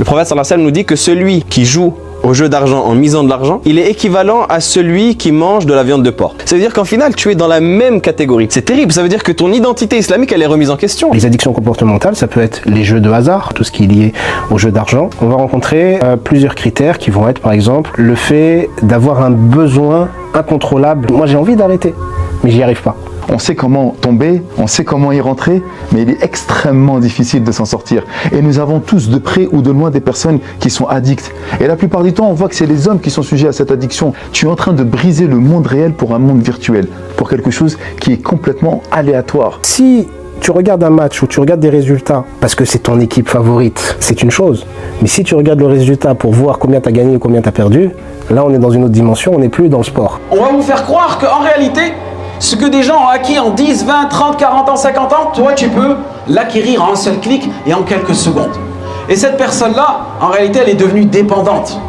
Le prophète sallallahu alayhi wa sallam nous dit que celui qui joue au jeu d'argent en misant de l'argent, il est équivalent à celui qui mange de la viande de porc. Ça veut dire qu'en final, tu es dans la même catégorie. C'est terrible, ça veut dire que ton identité islamique, elle est remise en question. Les addictions comportementales, ça peut être les jeux de hasard, tout ce qui est lié au jeu d'argent. On va rencontrer plusieurs critères qui vont être, par exemple, le fait d'avoir un besoin incontrôlable. Moi, j'ai envie d'arrêter, mais j'y arrive pas. On sait comment tomber, on sait comment y rentrer, mais il est extrêmement difficile de s'en sortir. Et nous avons tous de près ou de loin des personnes qui sont addictes. Et la plupart du temps, on voit que c'est les hommes qui sont sujets à cette addiction. Tu es en train de briser le monde réel pour un monde virtuel, pour quelque chose qui est complètement aléatoire. Si tu regardes un match ou tu regardes des résultats parce que c'est ton équipe favorite, c'est une chose. Mais si tu regardes le résultat pour voir combien tu as gagné ou combien tu as perdu, là on est dans une autre dimension, on n'est plus dans le sport. On va vous faire croire qu'en réalité, ce que des gens ont acquis en 10, 20, 30, 40 ans, 50 ans, toi tu peux l'acquérir en un seul clic et en quelques secondes. Et cette personne-là, en réalité, elle est devenue dépendante.